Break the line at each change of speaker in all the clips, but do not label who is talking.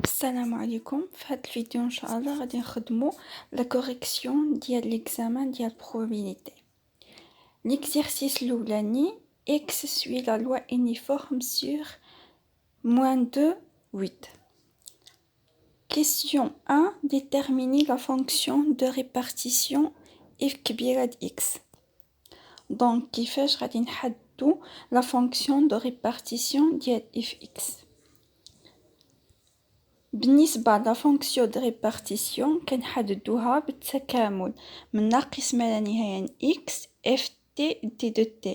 السلام عليكم. في هذا الفيديو ان شاء الله غادي نخدمو لا كوريكسيون ديال ليكزامان ديال probabilité. L'exercice الاولاني x suit la loi uniforme sur -2 8. Question 1, déterminer la fonction de répartition f كبيرة د x. Donc كيفاش غادي نحددو la fonction de répartition ديال fx. بالنسبة لا فونكسيون دو ريبارتيسيون كنحددوها بالتكامل من ناقص ما لا نهاية x f t d de t.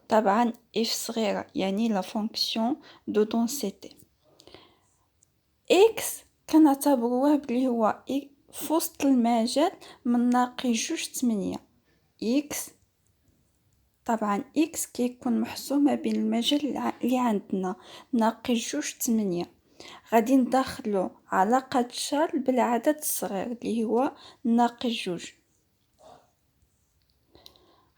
طبعا f صغيرة يعني لا فونكسيون دو دونسيتي. x كنعتبروه بلي هو في وسط المجال من ناقص 2 8. x طبعا x كيكون محصور ما بين المجال اللي عندنا ناقص 2 8. غادي ندخلو علاقة شارل بالعدد الصغير اللي هو ناقص 2.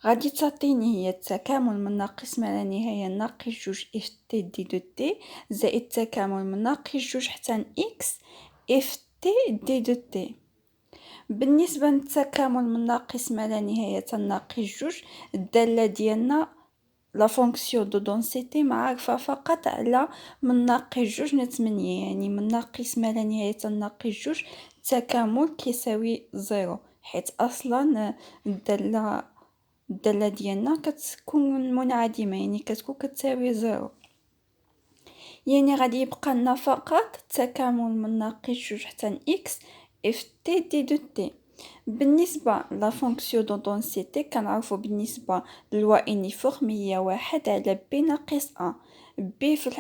غادي تعطيني هي التكامل من ناقص ما لا نهاية ناقص 2 اف تي دي دو تي زائد التكامل من ناقص 2 حتى اكس اف تي دي دو تي. بالنسبة للتكامل من ناقص ما لا نهاية ناقص 2 الدالة ديالنا لا فونكسيون دو دونسيتي معرفة فقط على من ناقص 2 8، يعني من ناقص ما لا نهاية ناقص 2 التكامل كيساوي 0، حيث اصلا الدالة ديالنا كتكون منعدمة، يعني كتكون كتساوي 0. يعني غادي يبقى لنا فقط التكامل من ناقص 2 حتى اكس اف تي دي دو تي. بالنسبة لا فونكسيون دو دونسيتي كنعرفو بالنسبة للوا يونيفورم هي 1 على بي ناقص ا. بي في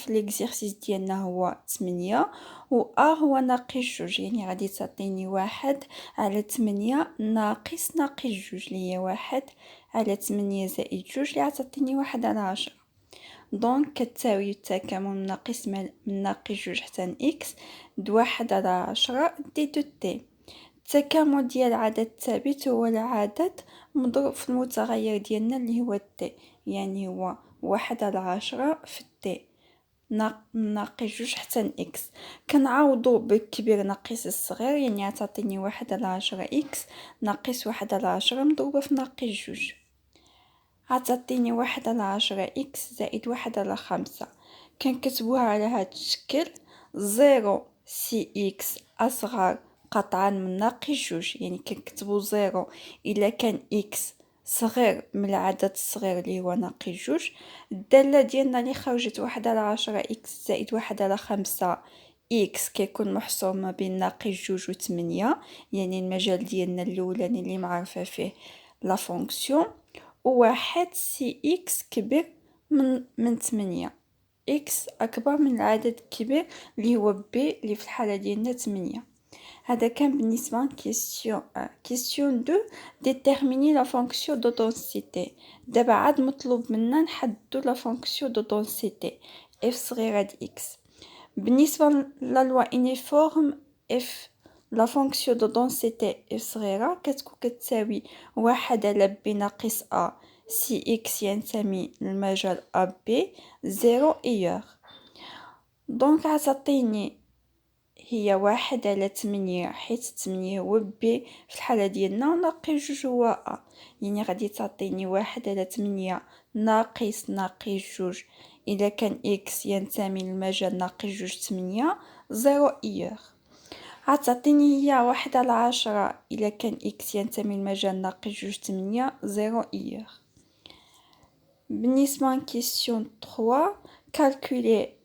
ليكزيرسيس ديالنا هو 8 و ا هو ناقص 2، يعني غادي تعطيني 1 على 8 ناقص 2 اللي هي 1 على 8 زائد 2 اللي غتعطيني 1 على 10. دونك كتساوي التكامل من ناقص 2 حتى اكس د 1 على 10 دي دو تي. التكامل ديال عدد ثابت هو العدد مضروب في المتغير ديالنا اللي هو تي، يعني هو 1 على 10 في تي ناقص 2 حتى اكس. كنعوضو بالكبير ناقص الصغير، يعني غتعطيني 1 على 10 اكس ناقص 1 على 10 مضروبة في ناقص 2 غتعطيني 1 على 10 اكس زائد 1 على 5. كنكتبوها على هاد الشكل: 0 سي اكس اصغر قطعا من ناقص 2، يعني كنكتبو 0 الا كان اكس صغير من العدد الصغير اللي هو ناقص 2. الدالة ديالنا اللي خرجت 1 على 10 اكس زائد 1 على 5، اكس كيكون محصور ما بين ناقص 2 و 8، يعني المجال ديالنا الاولاني اللي معرفة فيه لا فونكسيون. و1 سي اكس كبير من 8، اكس اكبر من العدد الكبير اللي هو بي اللي في الحالة ديالنا 8. هذا كان بالنسبة لكيستيون 1. كيستيون 2 ديتيرميني لا فونكسيون دو دونسيتي. دابا عاد مطلوب منا نحددو لا فونكسيون دو دونسيتي اف صغيرة د اكس. بالنسبة لا لوا يونيفورم اف لا فونكسيون دو دونسيتي اف صغيرة كتكون كتساوي 1 على بي ناقص ا سي اكس ينتمي للمجال ا بي 0 ايور. دونك غتعطيني هي 1 على 8، حيت 8 هو بي في الحالة ديالنا وناقص 2 هو ا، يعني غادي تعطيني 1 على 8 ناقص 2 إذا كان إكس ينتمي للمجال ناقص 8 0 إيور. غتعطيني هي 1 على 10 إذا كان إكس ينتمي للمجال ناقص 8 0 إيور. بالنسبة لكيستيون 3 كالكولي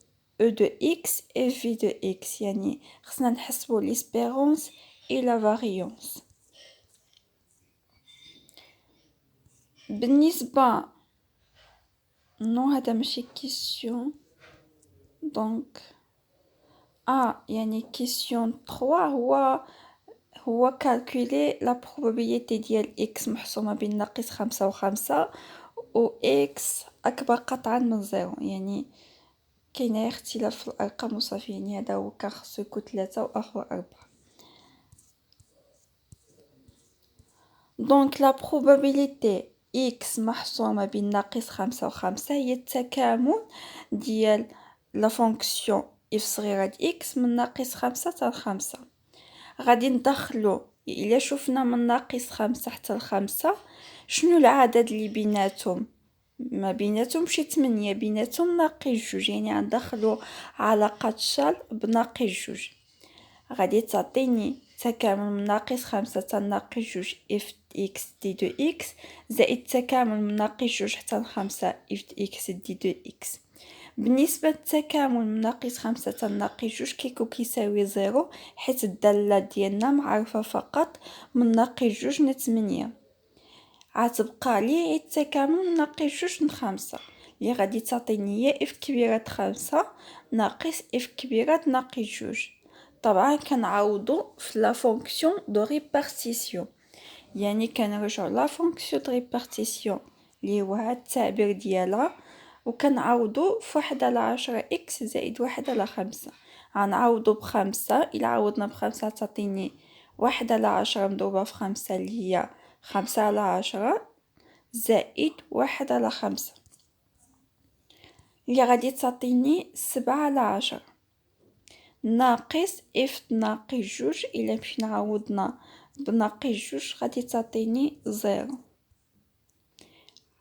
E de x et V de x، يعني خصنا نحسبو ليسبيرونس et la variance. بالنسبة نو هذا ماشي كيستيون، دونك يعني كيستيون 3 هو كالكولي لا probabilité ديال x محصورة بين ناقص 5 و 5 و x أكبر قطعا من 0، يعني كاينه اختلاف في الارقام وصافي، يعني هذا هو كان خصو يكون 3 واخر 4. دونك لا probabilité x محصورة بين ناقص 5 و 5 هي التكامل ديال لا فونكسيون إف صغيرة د إكس من ناقص 5 حتى ل5. غادي ندخلو إلا شوفنا من ناقص 5 حتى ل5 شنو العدد اللي بيناتهم؟ ما بيناتهم شي 8، بيناتهم ناقص 2، يعني غندخلو علاقة شال بناقص 2. غادي تعطيني تكامل من ناقص 5 حتى ناقص 2 إف إكس دي دو إكس زائد تكامل من ناقص 2 حتى ل5 إف إكس دي دو إكس. بالنسبة للتكامل من ناقص 5 حتى ناقص 2 كيكون كيساوي 0، حيت الدالة ديالنا معروفة فقط من ناقص 2 ل 8. عتبقى لي التكامل من ناقص 2 ل 5 اللي غادي تعطيني هي إف كبيرة 5 ناقص إف كبيرة ناقص 2. طبعا كنعوضو في لا فونكسيون دو ريبارتيسيون، يعني كنرجعو لا فونكسيون دو ريبارتيسيون اللي هو هاد التعبير ديالها، وكنعوضو في 1/10 إكس زائد 1/5. غنعوضو ب5، إلا عوضنا ب5 تعطيني 1/10 مضروبة في 5 اللي هي 5/10 زائد 1/5 اللي غادي تعطيني 7/10 ناقص إف ناقص 2. إلا مشينا عوضنا بناقص 2 غادي تعطيني 0.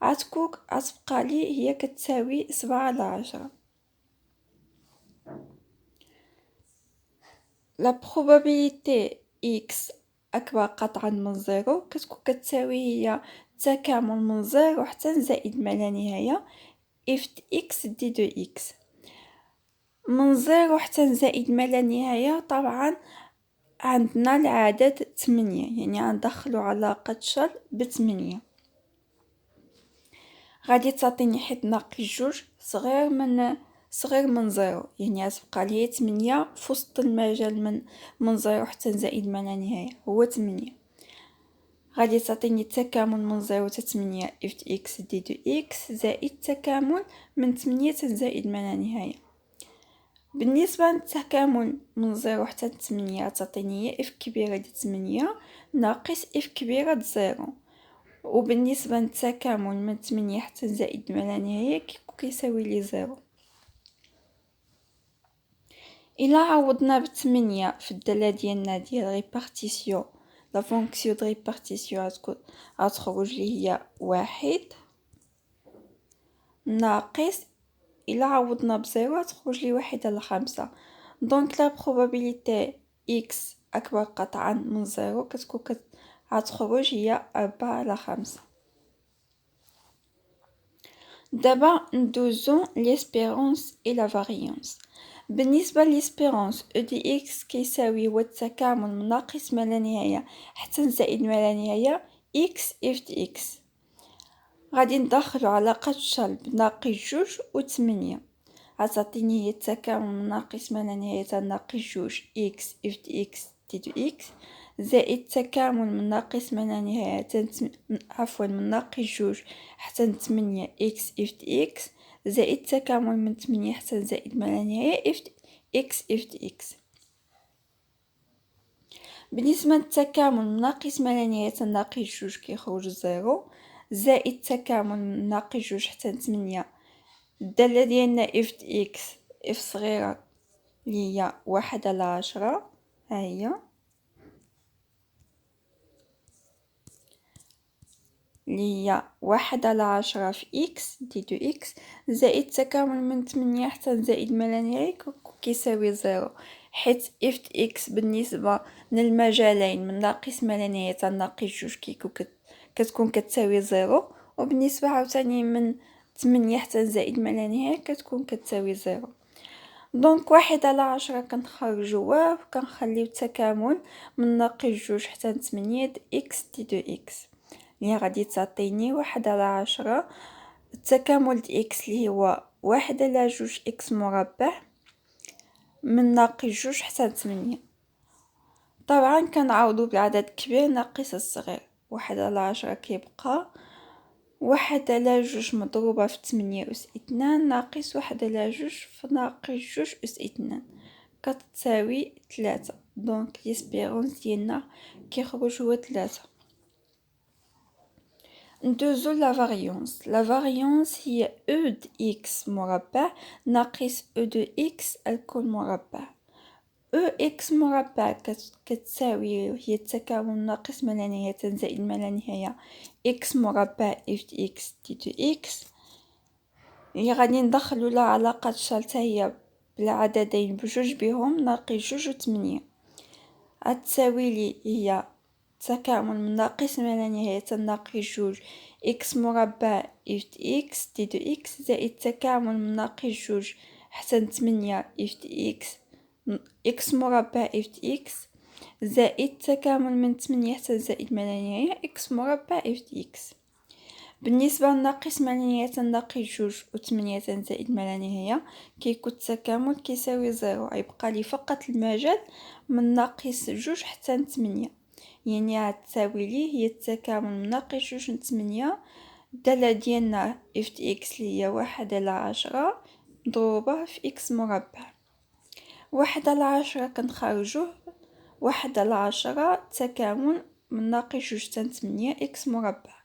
عتبقى لي هي كتساوي 7/10. لا probabilité x أكبر قطعا من 0 كتكون كتساوي هي تكامل من 0 حتى زائد ما لا نهاية إف إكس دي دو إكس. من 0 حتى زائد ما لا نهاية طبعا عندنا العدد 8، يعني غندخلو علاقة شل ب8. غادي تعطيني حيت ناقص 2 صغير من 0، يعني غتبقى لي 8 في وسط المجال من 0 حتى زائد ما لا نهاية هو 8. غادي تعطيني التكامل من 0 حتى 8 إف إكس دي دو إكس زائد تكامل من 8 زائد ما لا نهاية. بالنسبة للتكامل من 0 حتى 8 تعطيني هي إف كبيرة د 8 ناقص إف كبيرة د 0. وبالنسبة للتكامل من 8 حتى زائد ما لا نهاية كيساوي لي 0. إلا عوضنا ب8 في الدالة ديالنا ديال ريبارتيسيون لا فونكسيون د ريبارتيسيون غتخرج لي هي 1 ناقص إلا عوضنا ب0 تخرج لي 1/5. دونك لا probabilité x أكبر قطعا من 0 كتكون غتخرج هي 4/5. دابا ندوزو ليسبيرونس إي لا فاريانس. بالنسبة ليسبيرونس او دي اكس كيساوي هو التكامل من ناقص ما لا نهاية حتى زائد ما لا نهاية اكس اف دي اكس. غادي ندخلو علاقة شال بناقص 2 و 8. غتعطيني هي التكامل من ناقص ما لا نهاية حتى ناقص 2 اكس اف دي اكس دي دو اكس زائد تكامل من ناقص ما لا نهاية من ناقص 2 حتى 8 اكس اف دي اكس زائد تكامل من 8 حتى زائد ما لا نهاية اكس اف دي اكس. بالنسبة للتكامل من ناقص ما لا نهاية حتى ناقص 2 كيخرج 0 زائد تكامل من ناقص 2 حتى 8 الدالة ديالنا اف دي اكس اف صغيرة اللي هي 1/10 ها هي اللي هي 1/10 في إكس دي دو إكس زائد تكامل من 8 حتى زائد ما لا نهاية كيساوي 0، حيت إف إكس بالنسبة للمجالين من ناقص ما لا نهاية حتى ناقص 2 كتكون كتساوي 0، وبالنسبة عاوتاني من 8 حتى زائد ما لا نهاية كتكون كتساوي 0. دونك 1/10 كنخرجوه وكنخليو التكامل من ناقص 2 حتى 8 د إكس دي دو إكس اللي غادي تعطيني 1/10 التكامل د إكس اللي هو 1/2 إكس مربع من ناقص 2 حتى 8. طبعا كنعوضو بالعدد الكبير ناقص الصغير، 1/10 كيبقى 1/2 مضروبة في 8 أس 2 ناقص 1/2 في ناقص 2 أس 2 كتساوي 3. دونك ليسبيرونس ديالنا كيخرج هو 3. ندوزو لا فاريونس. لا فاريونس هي او د اكس مربع ناقص او دو اكس الكل مربع. او اكس مربع كتساوي هي التكامل ناقص ما لا نهاية زائد ما لا نهاية اكس مربع اف د اكس دي دو اكس. اللي غادي ندخلو لا علاقة شالتة هي بالعددين بجوج بهم ناقص جوج و 8 غتساوي لي هي تكامل من ناقص ما لا نهاية ناقص جوج اكس مربع اف د اكس دي دو اكس زائد تكامل من ناقص جوج حتى 8 اف د اكس اكس مربع اف د اكس زائد تكامل من 8 حتى زائد ما لا نهاية اكس مربع اف د اكس. بالنسبة لناقص ما لا نهاية ناقص جوج و 8 زائد ما لا نهاية كيكون التكامل كيساوي زيرو، غيبقى لي فقط المجال من ناقص جوج حتى 8، يعني غتساوي لي هي التكامل من ناقص جوج ل 8. الدالة ديالنا اف د اكس لي هي 1/10 مضروبة في اكس مربع. 1/10 كنخرجوه 1/10 تكامل من ناقص جوج حتى 8 اكس مربع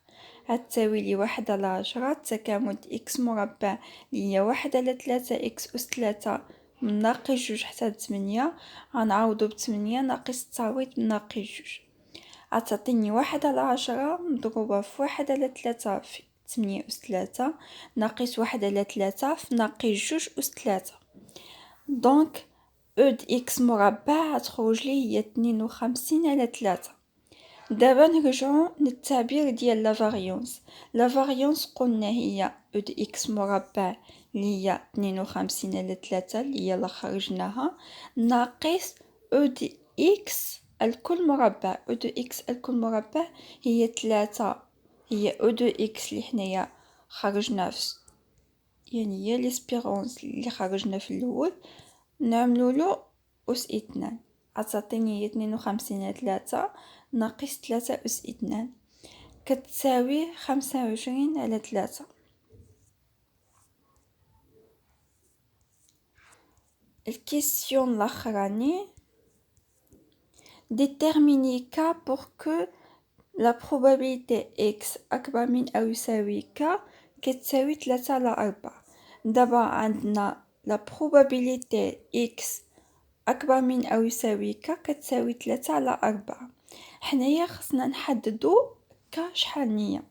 غتساوي لي 1/10 تكامل اكس مربع لي هي 1/3 اكس أس 3 من ناقص جوج حتى 8 غنعوضو ب8 ناقص التعويض من ناقص جوج غتعطيني 1/10 مضروبة في 1/3 في 8 أس 3 ناقص 1/3 في ناقص جوج أس 3. دونك او د اكس مربع غتخرج لي هي 52/3. دابا نرجعو للتعبير ديال لا فاريونس. لا فاريونس قلنا هي او د اكس مربع اللي هي 52/3 اللي هي لا خرجناها ناقص او د اكس الكل مربع. او د اكس الكل مربع هي 3 هي او د اكس اللي حنايا خرجنا يعني هي ليسبيرونس اللي خرجنا في الاول نعملولو أس 2 غتعطيني هي 52/3 ناقص 3 أس 2 كتساوي 25/3. الكيسيون الاخراني déterminer k pour que la probabilité x أكبر من أو يساوي k كتساوي 3/4. دابا عندنا la probabilité x أكبر من أو يساوي k كتساوي 3/4. حنايا خصنا نحددو k شحال هي.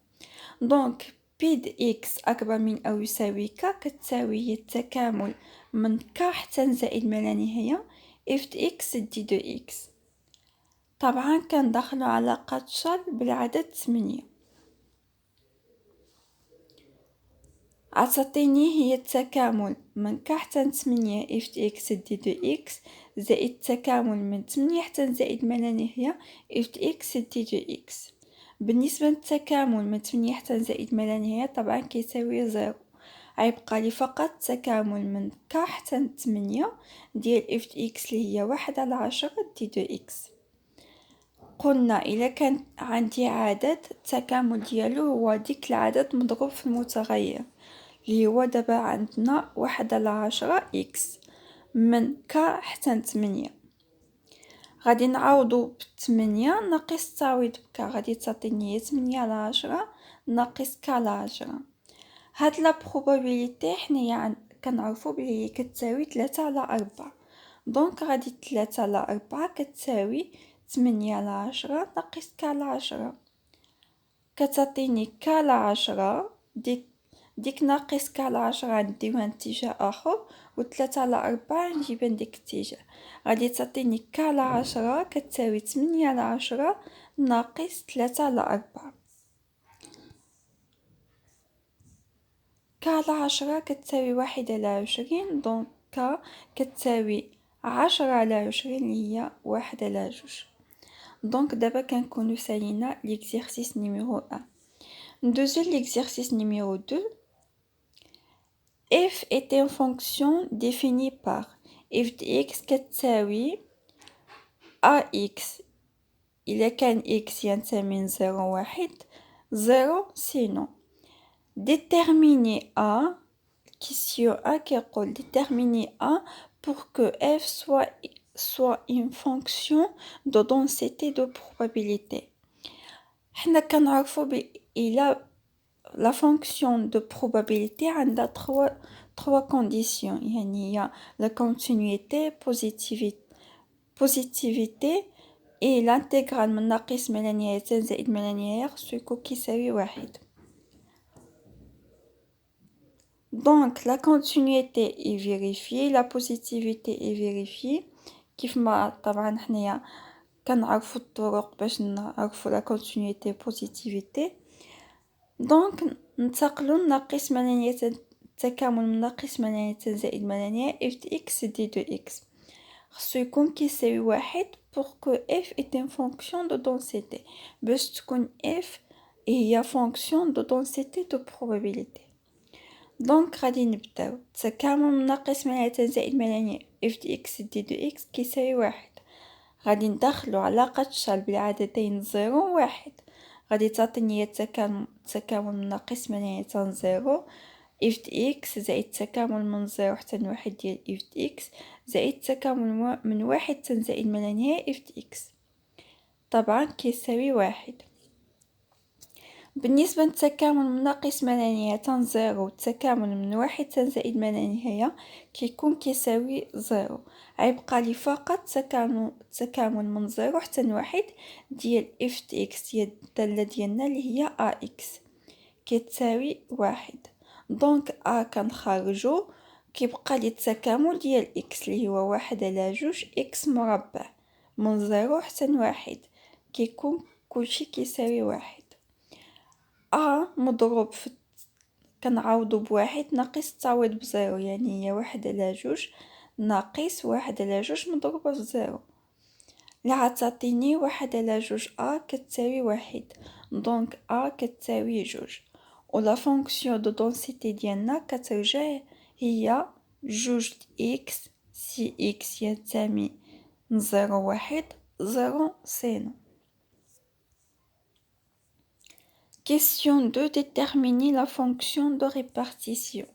دونك بي د اكس أكبر من أو يساوي k كتساوي هي التكامل من k حتى زائد ما لا نهاية اف د اكس دي دو اكس. طبعا كندخلو علاقة شال بالعدد 8 عطاتيني هي التكامل من k حتى 8 اف د اكس دي دو اكس زائد التكامل من 8 حتى زائد ما لا نهاية اف د اكس دي دو اكس. بالنسبة للتكامل من 8 حتى زائد ما لا نهاية طبعا كيساوي زيرو، غيبقى لي فقط تكامل من k حتى 8 ديال اف د اكس اللي هي 1/10 دي دو اكس. قلنا إلا كان عندي عدد التكامل ديالو هو ديك العدد مضروب في المتغير اللي هو دابا عندنا 1/10 اكس من k حتى 8. غادي نعوضو ب8 ناقص التعويض بk غادي تعطيني 8/10 ناقص k/10. هاد لا probabilité حنايا كنعرفو بلي كتساوي 3/4. دونك غادي 3/4 كتساوي 8/10 ناقص k/10 كتعطيني k/10 ديك ناقص k/10 غنديوها اتجاه اخر و 3/4 نجيبها لديك الاتجاه غادي تعطيني k/10 كتساوي 8/10 ناقص 3/4. k/10 كتساوي 1/20 دونك k كتساوي 10/20 اللي هي 1/2. دونك دابا كنكونو سالينا ليكزيرسيس نيميرو 1. ندوزو ليكزيرسيس نيميرو 2. f est une fonction définie par f de x كتساوي ax إلا كان x ينتمي من 0 1 0 sinon déterminer a question a كيقول déterminer a pour que f soit une fonction de densité de probabilité. حنا كنعرفو إلا la fonction de probabilité عندها trois conditions يعني هي la continuité positivité et l'intégrale من ناقص ما لا نهاية زائد ما لا نهاية خصو يكون كيساوي واحد. Donc la continuité est vérifiée, la positivité est vérifiée. كيف ما طبعا حنايا كنعرفوا الطرق باش نعرفوا la continuité positivité. Donc ننتقلوا لناقص ما لا نهاية التكامل من ناقص ما لا نهاية زائد ما لا نهاية f de x d de x خصو يكون كيساوي واحد pour que f est une fonction de densité باش تكون f هي fonction de densité de probabilité. دونك غادي نبداو التكامل من ناقص ما لا نهاية زائد ما لا نهاية f de x d de x كيساوي واحد. غادي ندخلو علاقة شال بالعددين زيرو و واحد غادي تعطيني التكامل من ناقص ما لا نهاية زيرو f de x زائد التكامل من زيرو حتى لواحد ديال f de x زائد التكامل من واحد حتى زائد ما لا نهاية f de x طبعا كيساوي واحد. بالنسبة للتكامل من ناقص ما لا نهاية زيرو التكامل من واحد حتى زائد ما لا نهاية كيكون كيساوي زيرو. غيبقى لي فقط التكامل من زيرو حتى لواحد ديال f de x ديال الدالة ديالنا اللي هي ax كتساوي واحد. دونك ا كنخرجو كيبقى لي التكامل ديال x اللي هو واحد على جوج x مربع من زيرو حتى لواحد كيكون كلشي كيساوي واحد. ا مضروب في كنعوضو بواحد ناقص التعويض بزيرو يعني هي واحد على جوج ناقص واحد على جوج مضروبة في زيرو اللي غتعطيني واحد على جوج ا كتساوي واحد. دونك ا كتساوي جوج و لا فونكسيون دو دونسيتي ديالنا كترجع هي جوج اكس سي اكس ينتمي من زيرو واحد زيرو سينو. Question 2. Déterminer la fonction de répartition.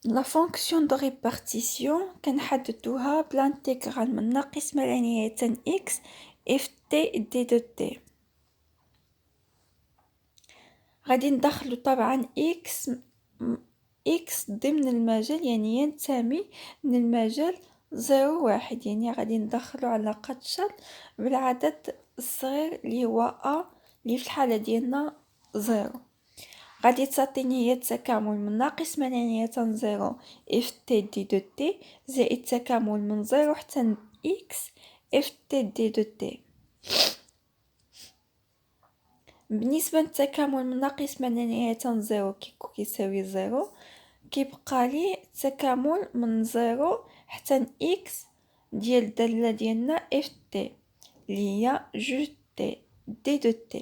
La fonction de répartition كنحددوها بالانتيغرال من ناقص ما لا نهاية x f t d de t. غادي ندخلو طبعا x ضمن المجال يعني ينتمي للمجال زيرو واحد يعني غادي ندخلو علاقة شرط بالعدد الصغير اللي هو a اللي في الحالة ديالنا زيرو. غادي تعطيني هي التكامل من ناقص ما لا نهاية زيرو f t d de t زائد التكامل من زيرو حتى x f t d de t. بالنسبة للتكامل من ناقص ما لا نهاية زيرو كيساوي زيرو كيبقى لي التكامل من زيرو حتى x ديال الدالة ديالنا f t اللي هي جوج t d de t.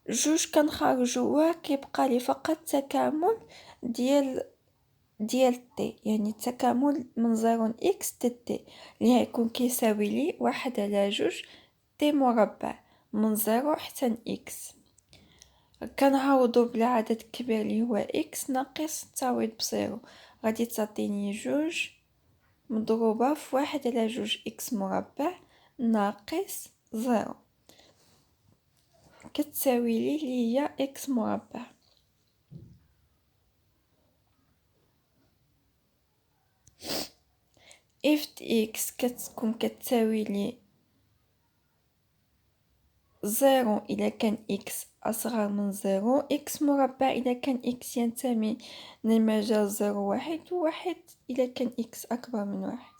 جوج كنخرجوه كيبقى لي فقط تكامل ديال t يعني التكامل من زيرو x d t اللي هيكون كيساوي لي واحد على جوج t مربع من زيرو حتى x. كنعوضو بالعدد الكبير اللي هو x ناقص التعويض بزيرو غادي تعطيني جوج مضروبة في واحد على جوج x مربع ناقص زيرو كتساوي لي اللي هي x مربع. f de x كتكون كتساوي لي زيرو إلا كان x أصغر من زيرو x مربع إلا كان x ينتمي للمجال زيرو واحد و واحد إلا كان x أكبر من واحد.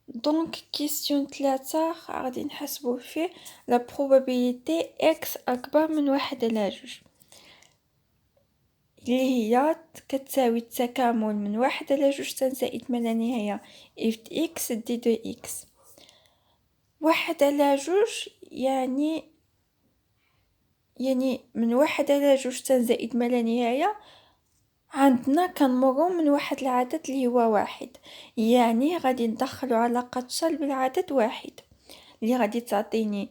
دونك كيسيون 3 غادي نحسبو فيه لا بروبابيليتي x أكبر من واحد على جوج اللي هي كتساوي التكامل من واحد على جوج تنزائد ما لا نهاية f de x d de x. واحد على جوج يعني من واحد على جوج تنزائد ما لا نهاية عندنا كنمرو من واحد العدد اللي هو واحد يعني غادي ندخلو علاقة شال بالعدد واحد اللي غادي تعطيني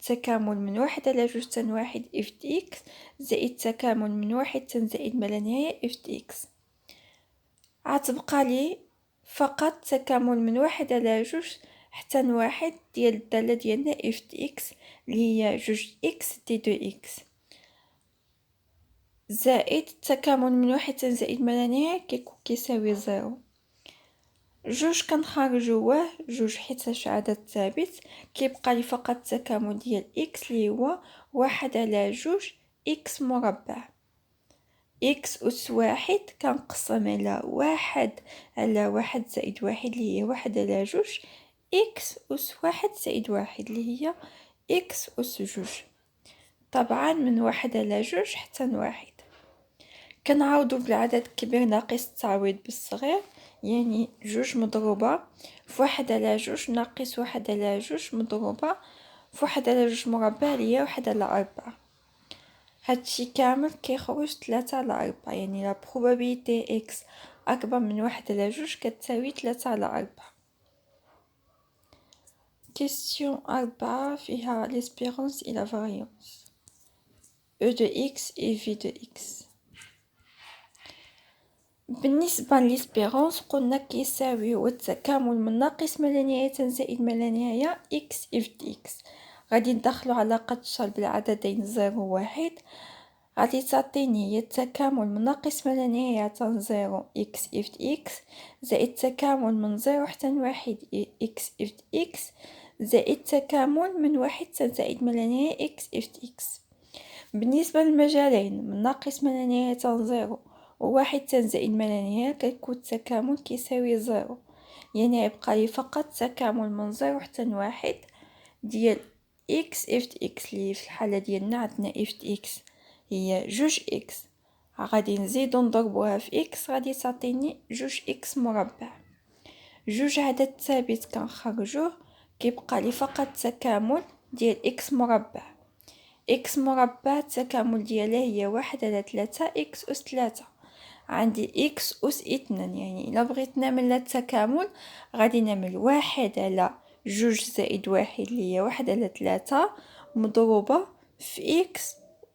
تكامل من واحد على جوج تن واحد f de x زائد تكامل من واحد تنزائد ما لا نهاية f de x. عتبقى لي فقط تكامل من 1/2 حتى ل1 ديال الدالة ديالنا f د x اللي هي 2x دي 2x زائد التكامل من 1 تنزائد ما لا نهاية كيساوي 0. 2 كنخرجوه 2 حيتاش عدد ثابت، كيبقى لي فقط التكامل ديال x اللي هو 1/2 x مربع. x أس 1 كنقسم على 1/1 زائد 1 اللي هي 1/2 x أس 1 زائد 1 اللي هي x أس 2. طبعا من 1/2 حتى ل1 كنعوضو بالعدد الكبير ناقص التعويض بالصغير، يعني 2 مضروبة في 1/2 ناقص 1/2 مضروبة في 1/2 مربع اللي هي 1/4. هادشي كامل كيخرج 3/4، يعني لا probabilité x أكبر من 1/2 كتساوي 3/4. question 4 فيها l'espérance et la variance e de x et v de x. بالنسبة للإسبيرونس قلنا كيساوي هو التكامل من ناقص ما لا نهاية زائد ما لا نهاية x f د x. غادي ندخلو علاقة تشابه بالعددين 0 و 1 غادي تعطيني هي التكامل من ناقص ما لا نهاية حتى 0 x f د x زائد التكامل من 0 حتى 1 x f د x زائد التكامل من 1 زائد ما لا نهاية x f د x. بالنسبة للمجالين من ناقص ما لا نهاية حتى 0 و1 زائد ما لا نهاية كيكون التكامل كيساوي 0، يعني يبقى لي فقط تكامل من 0 حتى 1 ديال x f د x اللي في الحالة ديالنا عندنا f د x هي 2x غادي نزيدو نضربوها في x غادي تعطيني 2x مربع. 2 عدد ثابت كنخرجوه كيبقى لي فقط تكامل ديال x مربع. x مربع التكامل ديالها هي 1/3 x أس 3. عندي x أس 2، يعني إلا بغيت نعمل التكامل غادي نعمل 1/2 زائد 1 اللي هي 1/3 مضروبة في x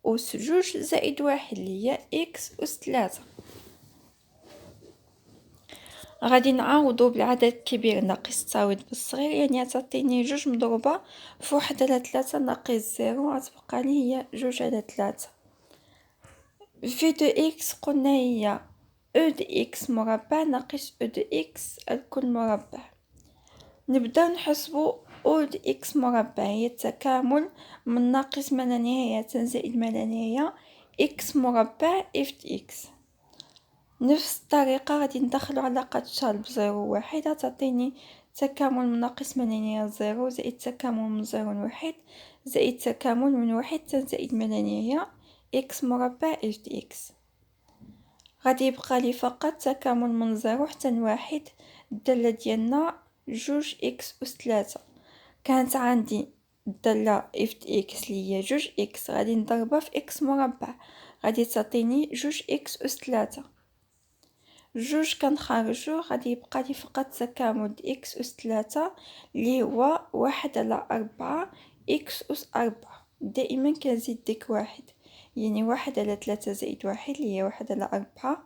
أس 2 زائد 1 اللي هي x أس 3. غادي نعوضو بالعدد الكبير ناقص التعويض بالصغير، يعني تعطيني 2 مضروبة في 1/3 ناقص 0 غتبقى لي هي 2/3. في دو x قلنا هي e د x مربع ناقص e د x الكل مربع. نبداو نحسبو o د x مربع هي التكامل من ناقص ما لا نهاية زائد ما لا نهاية x مربع f د x. نفس الطريقة غادي ندخلو علاقة تشابه بزيرو و 1 تعطيني تكامل من ناقص ما لا نهاية 0 زائد تكامل من 0 ل 1 زائد تكامل من 1 زائد ما لا نهاية x مربع f د x. غادي يبقى لي فقط تكامل من 0 حتى ل 1. الدالة ديالنا 2x أس 3 كانت عندي الدالة f د x اللي هي 2x غادي نضربها في x مربع غادي تعطيني 2x أس 3. 2 كنخرجوه غادي يبقى لي فقط تكامل د x أس 3 اللي هو 1/4 x أس 4. دائما كنزيد ديك 1، يعني 1/3 زائد 1 اللي هي 1/4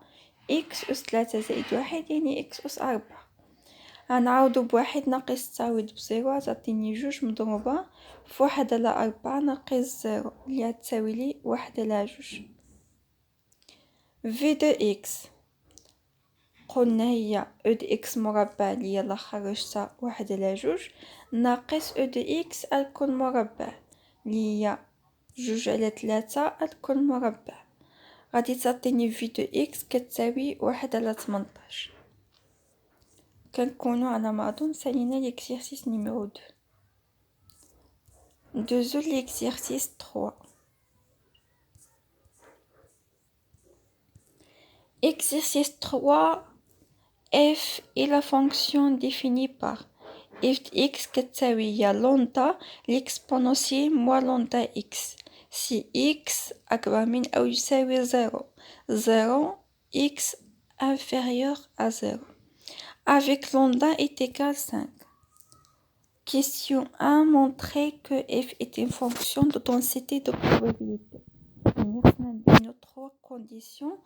x أس 3 زائد 1 يعني x أس 4. غنعوضو بواحد ناقص التعويض بزيرو تعطيني 2 مضروبة في 1/4 ناقص 0 اللي غتساوي لي 1/2. في دو x قلنا هي e د x مربع اللي يلا خرجتها 1/2 ناقص e د x الكل مربع اللي هي 2/3 الكل مربع. غادي تعطيني في دو x كتساوي 1/18. كنكونو على ما أظن سالينا ليكزيرسيس نيميرو 2. ندوزو ليكزيرسيس 3. Exercice 3 f est la fonction définie par f de x كتساوي هي لوندا l'exponentielle moins لوندا x si x أكبر من أو يساوي 0 x inférieur à 0 avec lambda est égal 5. Question 1. Montrer que f est une fonction de densité de probabilité. Nos trois conditions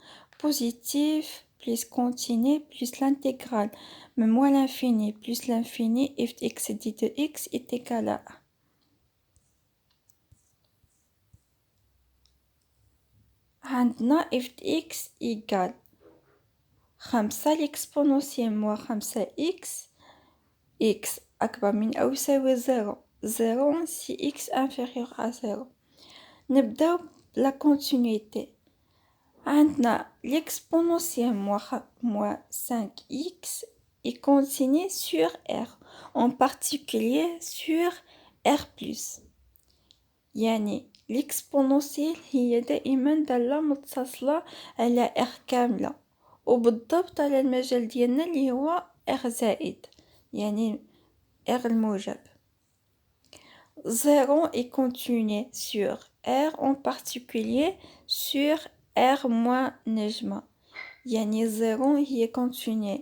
positives, plus continu plus l'intégrale mais moins l'infini plus l'infini f de x dit de x est égal à 1. عندنا f de x égale 5 l'exponentielle moins 5 x أكبر من أو يساوي 0 si x inférieur à 0. نبداو la continuité. عندنا l'exponentielle moins 5x est continue sur R, en particulier sur R+. يعني l'exponentielle هي دائما دالة متصلة على R كاملة وبالضبط على المجال ديالنا اللي هو R زائد يعني R الموجب. 0 est continu sur R en particulier sur R moins نجمة يعني 0 هي continu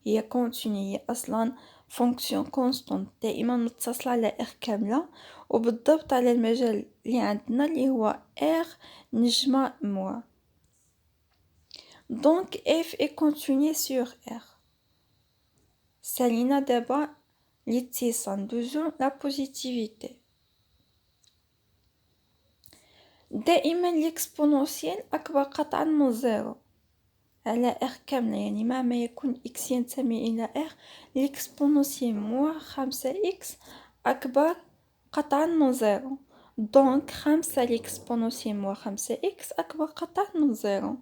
هي continu هي أصلا fonction constante دائما متصلة على R كاملة وبالضبط على المجال اللي عندنا اللي هو R نجمة moins. Donc f est continu sur R. سالينا دابا الاتصال دوزو لا بوزيتيفيتي. دائما l'exponentielle أكبر قطعا من 0 على R كاملة يعني مهما يكون x ينتمي إلى R l'exponentielle moins 5x أكبر قطعا من 0 donc 5 l'exponentielle moins 5x أكبر قطعا من 0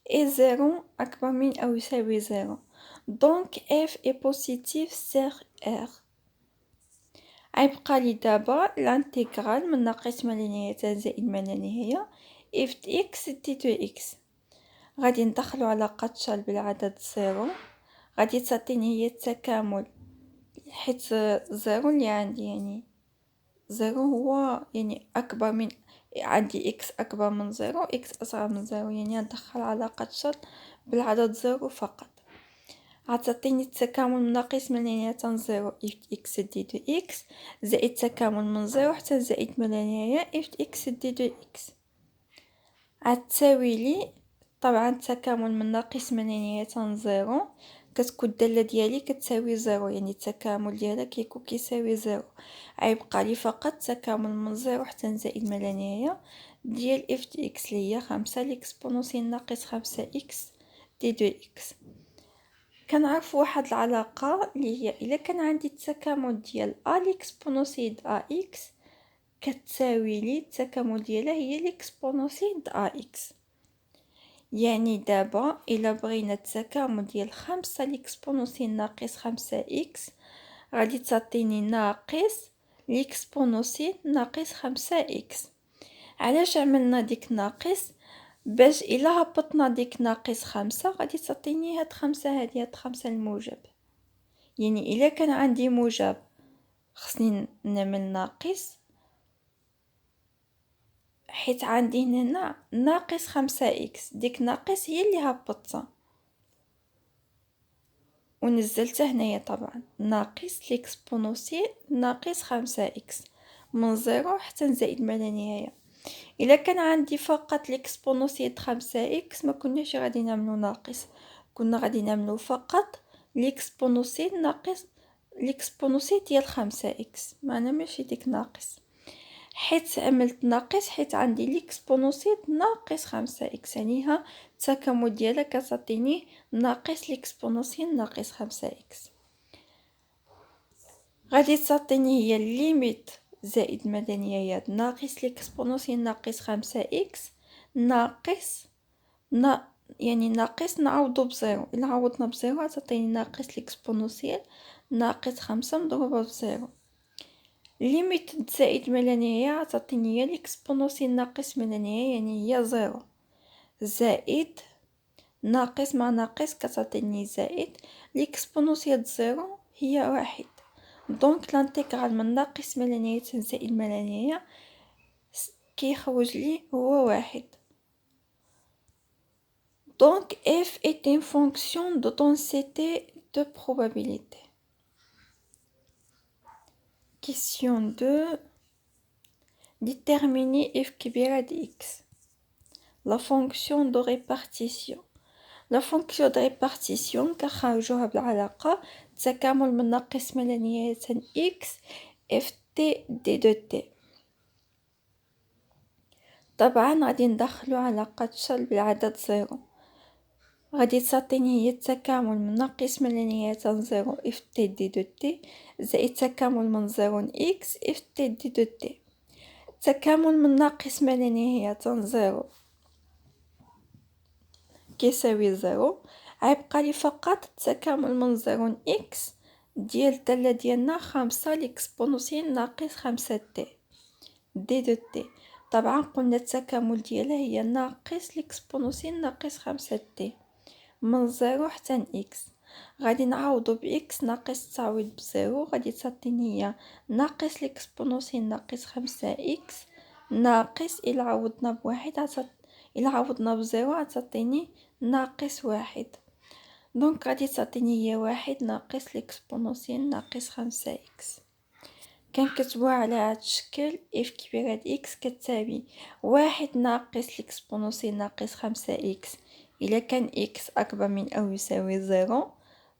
et 0 أكبر من أو يساوي 0 donc f est positif sur R. غيبقى لي دابا الانتغرال من ناقص ما لا نهاية زائد ما لا نهاية f de x دي دو x. غادي ندخلو علاقة شال بالعدد 0 غادي تعطيني هي التكامل حيت 0 اللي عندي يعني 0 هو يعني أكبر من عندي x أكبر من 0 x أصغر من 0 يعني ندخل علاقة شال بالعدد 0 فقط. غتعطيني التكامل من ناقص ما لا نهاية 0 f de x دي دو x زائد تكامل من 0 حتى زائد ما لا نهاية f de x دي دو x غتساوي لي طبعا التكامل من ناقص ما لا نهاية 0 كتكون الدالة ديالي كتساوي 0 يعني التكامل ديالها كيكون كيساوي 0 غيبقى لي فقط تكامل من 0 حتى زائد ما لا نهاية ديال f de x اللي هي 5 لإكسبونونسيال ناقص 5 x دي دو x. كنعرف واحد العلاقة اللي هي إلا كان عندي التكامل ديال a لإكسبونونسيال ax كتساوي لي التكامل ديالها هي لإكسبونونسيال ax. يعني دابا إلا بغينا التكامل ديال 5 لإكسبونونسيال ناقص 5 x غادي تعطيني ناقص لإكسبونونسيال ناقص 5 x. علاش عملنا ديك ناقص؟ باش إلا هبطنا ديك ناقص 5 غادي تعطيني هاد 5 هادي هاد 5 الموجب يعني إلا كان عندي موجب خصني نعمل ناقص حيت عندي هنا ناقص 5 x ديك ناقص هي اللي هبطتها ونزلتها هنايا طبعا ناقص لإكسبونونسيال ناقص 5 x من 0 حتى زائد ما لا نهاية. إلا كان عندي فقط لإكسبونونسيال 5 x ما كناش غادي نعملو ناقص كنا غادي نعملو فقط لإكسبونونسيال ناقص لإكسبونونسيال ديال 5 x معنا ماشي ديك ناقص حيت عملت ناقص حيت عندي لإكسبونونسيال ناقص 5 x يعني ها التكامل ديالها كتعطيني ناقص لإكسبونونسيال ناقص 5 x. غادي تعطيني هي الليميت زائد ما لا نهاية ناقص لإكسبونونسيال ناقص 5 x ناقص يعني ناقص نعوضو بزيرو إلا عوضنا بزيرو غتعطيني ناقص لإكسبونونسيال ناقص 5 مضروبة بزيرو. ليميت زائد ما لا نهاية غتعطيني هي لإكسبونونسيال ناقص ما لا نهاية يعني هي 0 زائد ناقص مع ناقص كتعطيني زائد لإكسبونونسيال 0 هي 1 دونك لانتيغرال من ناقص ما لا نهاية زائد ما لا نهاية كيخرج لي هو 1. Donc f est une fonction de densité de probabilité. Question 2. Déterminer f كبيرة de x. La fonction de répartition. لا فونكسيون دو ريبارتيسيون كنخرجوها بالعلاقة تكامل من ناقص ما لا نهاية x اف تي دي دو تي. طبعا غادي ندخلو علاقة شل بالعدد زيرو، غادي تعطيني هي التكامل من ناقص ما لا نهاية زيرو اف تي دي دو تي زائد تكامل من زيرو اكس اف تي دي دو تي. تكامل من ناقص ما لا نهاية زيرو كيساوي زيرو، غيبقى لي فقط التكامل من زيرو اكس ديال الدالة ديالنا خمسة لإكسبونسيال ناقص خمسة تي دي دو تي. طبعا قلنا التكامل ديالها هي ناقص لإكسبونسيال ناقص خمسة تي من زيرو حتى اكس. غادي نعوضو باكس ناقص التعويض بزيرو، غادي تعطيني هي ناقص لإكسبونسيال ناقص خمسة اكس ناقص إلا عوضنا بواحد إلا عوضنا بزيرو غتعطيني ناقص واحد. دونك غادي تعطيني هي واحد ناقص لإكسبونسيال ناقص خمسة اكس. كنكتبوها على هاد الشكل اف كبيرة د اكس كتساوي واحد ناقص لإكسبونسيال ناقص خمسة اكس إلا كان اكس أكبر من أو يساوي زيرو،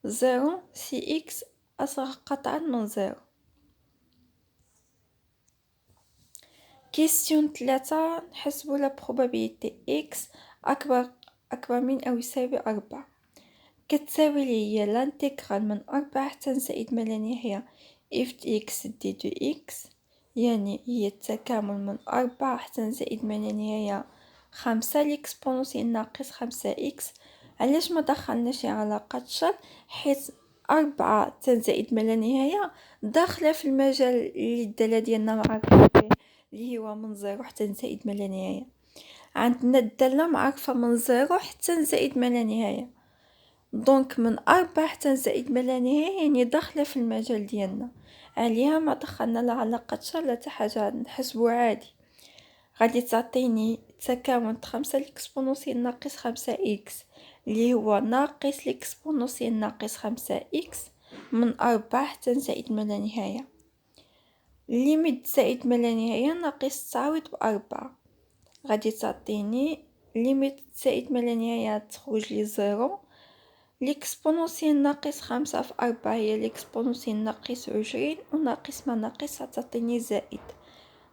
زيرو سي اكس أصغر قطعا من زيرو. كيستيون 3 نحسبو لا بروبابيليتي اكس أكبر من أو يساوي 4 كتساوي لي هي لانتيغرال من 4 حتى زائد ما لا نهاية اف اكس دي دو اكس، يعني هي التكامل من 4 حتى زائد ما لا نهاية 5 لإكسبونسيال ناقص 5 اكس. علاش ما دخلناش علاقة شر؟ حيت 4 زائد ما لا نهاية داخلة في المجال اللي الدالة ديالنا معرفة به اللي هو من زيرو حتى زائد ما لا نهاية. عندنا الدالة معرفة من زيرو حتى زائد ما لا نهاية، دونك من 4 حتى زائد ما لا نهاية يعني داخلة في المجال ديالنا، عليها ما دخلنا لا علاقة شر لا حتى حاجة، نحسبو عادي. غادي تعطيني تكامل 5 لإكسبونسيال ناقص 5 اكس اللي هو ناقص لإكسبونسيال ناقص 5 اكس من 4 حتى زائد ما لا نهاية. ليميت زائد ما لا نهاية ناقص التعويض ب4 غادي تعطيني ليميت زائد ما لا نهاية تخرج لي زيرو. لإكسبونسيال ناقص 5 في 4 هي لإكسبونسيال ناقص 20 وناقص ما ناقص تعطيني زائد،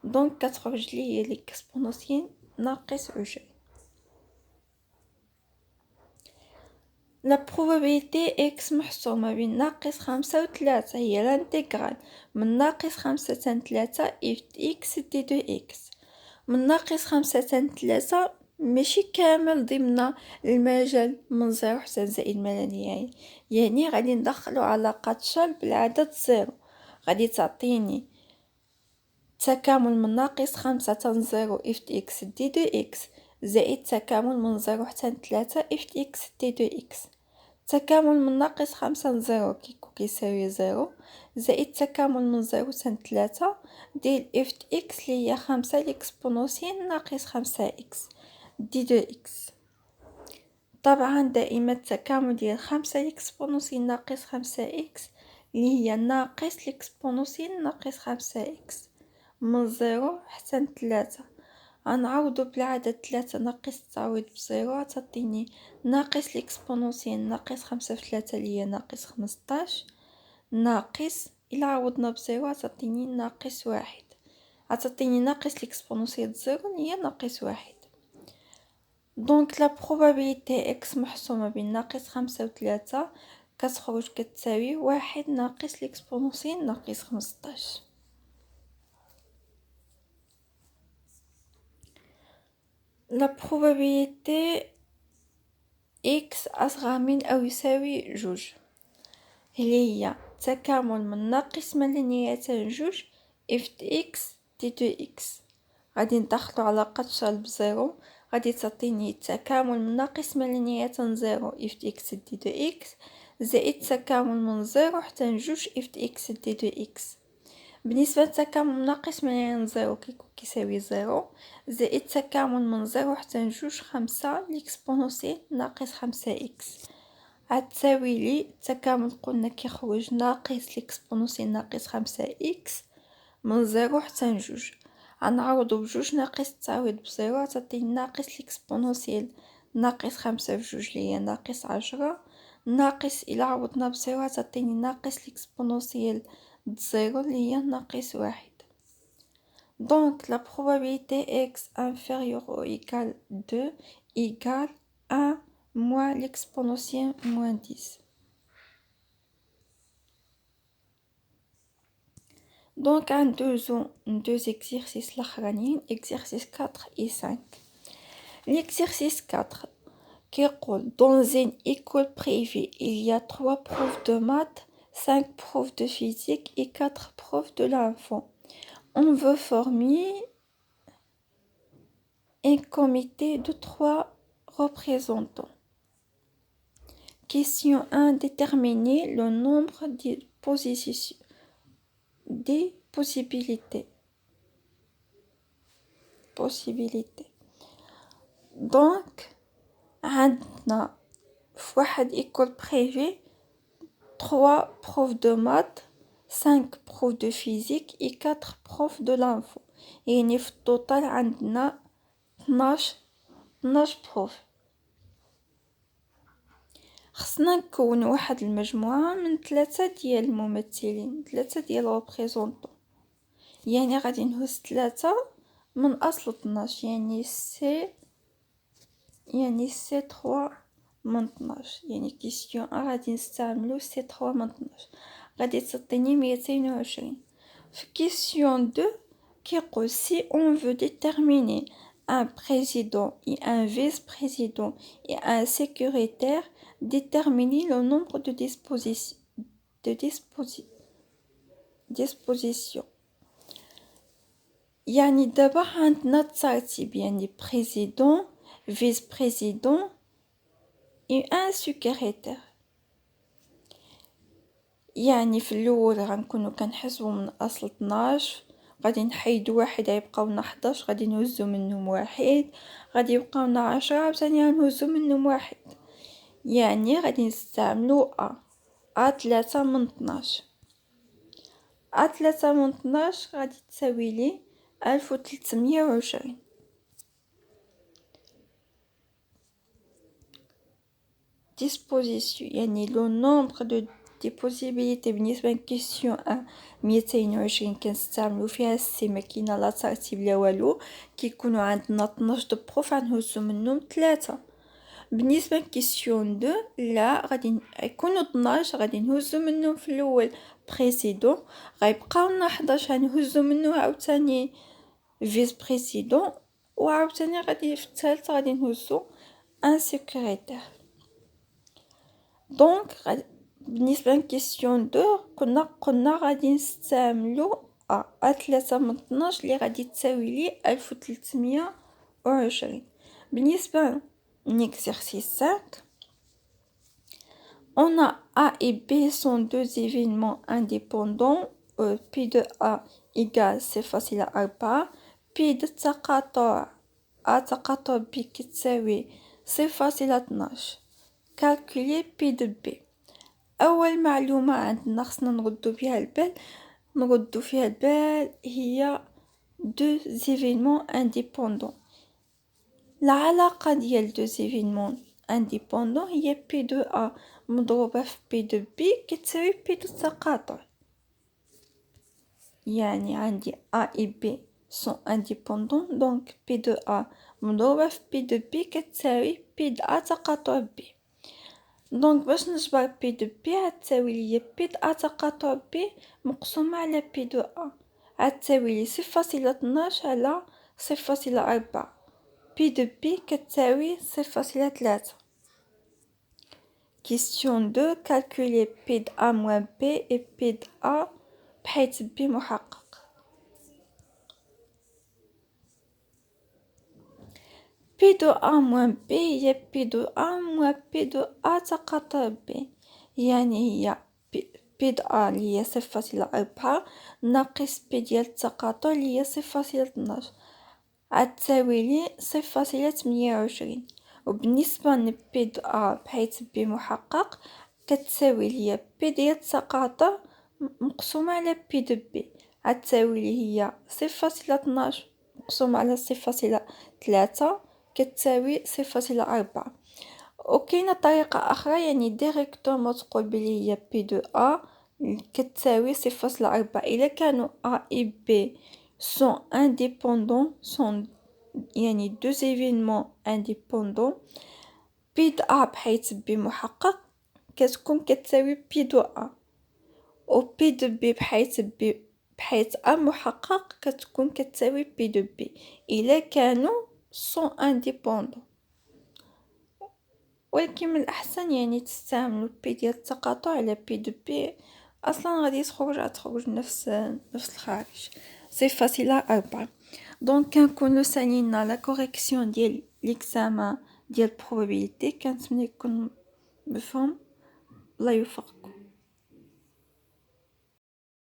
دونك كتخرج لي هي لإكسبونسيال ناقص 20. لا بروبابيليتي اكس محصورة بين ناقص 5 و 3 هي لانتيغرال من ناقص 5 تان 3 اف اكس دي دو اكس. من ناقص 5 تان 3 ماشي كامل ضمن المجال من زيرو حتى زائد ما لا نهاية، يعني غادي ندخلو علاقة شر بالعدد زيرو. غادي تعطيني تكامل من ناقص 5 تان زيرو اف اكس دي دو اكس زائد تكامل من زيرو حتى 3 اف اكس دي دو اكس. تكامل من ناقص 5 لزيرو كيساوي زيرو زائد تكامل من زيرو حتى 3 ديال اف اكس اللي هي 5 لإكسبونسيال ناقص 5 اكس دي دو اكس. طبعا دائما التكامل ديال 5 لإكسبونسيال ناقص 5 اكس اللي هي ناقص لإكسبونسيال ناقص 5 اكس من زيرو حتى 3. غنعوضو بالعدد 3 ناقص التعويض بزيرو تعطيني ناقص لإكسبونسيال ناقص 5 في 3 اللي هي ناقص 15 ناقص إلا عوضنا بزيرو تعطيني ناقص واحد، تعطيني ناقص لإكسبونسيال زيرو اللي هي ناقص واحد. دونك لا بروبابيليتي اكس محسومة بين ناقص 5 و 3 كتخرج كتساوي واحد ناقص لإكسبونسيال ناقص 15. لا بروبابيليتي اكس أصغر من أو يساوي جوج اللي هي تكامل من ناقص ما لا نهاية جوج اف اكس دي دو اكس. غادي ندخلو علاقة شر بزيرو، غادي تعطيني تكامل من ناقص ما لا نهاية زيرو اف اكس دي دو اكس زائد تكامل من زيرو حتى جوج اف اكس دي دو اكس. بالنسبة للتكامل ناقص من زيرو كيساوي زيرو زائد تكامل من زيرو حتى جوج 5 لإكسبونسيال ناقص 5 اكس عتساوي لي التكامل قلنا كيخرج ناقص لإكسبونسيال ناقص 5 اكس من زيرو حتى جوج. غنعوضو بجوج ناقص التعويض بزيرو تعطيني ناقص لإكسبونسيال ناقص 5 في 2 اللي هي ناقص 10 ناقص إلا عوضنا بصفر تعطيني ناقص l'exponentielle de 0 اللي هي ناقص 1. Donc la probabilité x inférieure ou égale 2 égale 1 moins l'exponentielle moins 10. Donc deux exercices l'achranine, exercice 4 et 5. L'exercice 4 qui roule dans une école privée, il y a 3 profs de maths, 5 profs de physique et 4 profs de l'enfant. On veut former un comité de 3 représentants. Question 1. Déterminer le nombre de positions. Des possibilités. Donc, عندنا في واحد école privée 3 profs de maths, 5 profs de physique et 4 profs de l'enfant. يعني في التوتال عندنا 12 prof. خصنا نكون واحد المجموعة من 3 ديال الممثلين، 3 ديال الريبريزونطون. يعني غادي نهز 3 من اصل 12، يعني سي 3 من 12. يعني كيسيون غادي نستعملو سي 3 من 12 غادي تعطيني 220. في كيسيون 2 كيقول si on veut déterminer un président et un vice-président et un secrétaire, déterminer le nombre de dispositions. يعني دابا عندنا الترتيب، يعني président, vice-président et un secrétaire. يعني في الاول غنكونوا كنحسبوا من اصل 12، غادي نحيدوا واحد يبقاونا 11، غادي نهزوا منهم واحد، غادي يبقاونا 10 عاوتاني غنهزوا منهم واحد. يعني غادي نستعملوا ا 3 من 12. ا 3 من 12 غادي تساوي لي 1320. disposition يعني لو نومبر دو دي بوسيبيليتي بالنسبه لكيسيون 1 220 كنستعملوا فيها السي، ما كاينه لا ترتيب لا والو، كيكونوا عندنا 12 دو بروف غنهزوا منهم 3. بالنسبه لكيسيون 2 لا، غادي يكونوا 12 غادي نهزوا منهم في الاول بريسيدون، غيبقاو لنا 11 غنهزوا منه عاوتاني فيس بريسيدون، وعاوتاني غادي في الثالث غادي نهزوا ان سكرتير. دونك بالنسبه لكيسيون 2 قلنا غادي نستعملوا ا 3 من 12 اللي غادي تساوي لي 1320. بالنسبه l'exercice 5, on a A et B sont deux événements indépendants. P de A égale c'est facile à 4. P de تقاطع A تقاطع B كتساوي c'est facile à 12. Calculer P de B. أول معلومة عندنا خصنا نردو فيها البال هي deux événements indépendants. العلاقة ديال deux événements indépendants هي P de A مضروبة في P de B كتساوي P de التقاطع. يعني عندي A et B sont indépendants، donc P de A مضروبة في P de B كتساوي P de A تقاطع B. دونك باش نجبر P de B غتساوي لي P de A تقاطع B مقسومة على P de A غتساوي لي 0.12 على 0.4. P de B كتساوي 0.3. Question 2. Calculer P de A moins B et P de A بحيث B محقق. P de A moins B هي P de A moins P de A تقاطع B، يعني هي P de A اللي هي 0.4 ناقص P ديال التقاطع اللي هي 0.12 غتساوي لي 0.28. وبالنسبة ل P de A بحيث B محقق كتساوي لي P ديال التقاطع مقسومة على P de B غتساوي لي هي 0.12 مقسومة على 0.3 كتساوي 0.4. وكاينة طريقة أخرى يعني ديريكتومون تقول بلي هي بي دو أ كتساوي 0.4. إلا كانوا أ و ب سون انديبوندون سون يعني دو ايفينمون انديبوندون، بي دو أ بحيث بي محقق كتكون كتساوي بي دو أ، و بي دو بي بحيث أ محقق كتكون كتساوي بي دو بي إلا كانوا سون انديبوندون. ولكن من الأحسن يعني تستعملوا بي ديال التقاطع على بي دو بي، أصلا غادي تخرج نفس الخارج. سي فاسيل 4. دونك كنكونو سالينا لا كوريكسيون ديال ليكزامان ديال probabilité. كنتمنى يكون مفهوم. الله يوفقكم.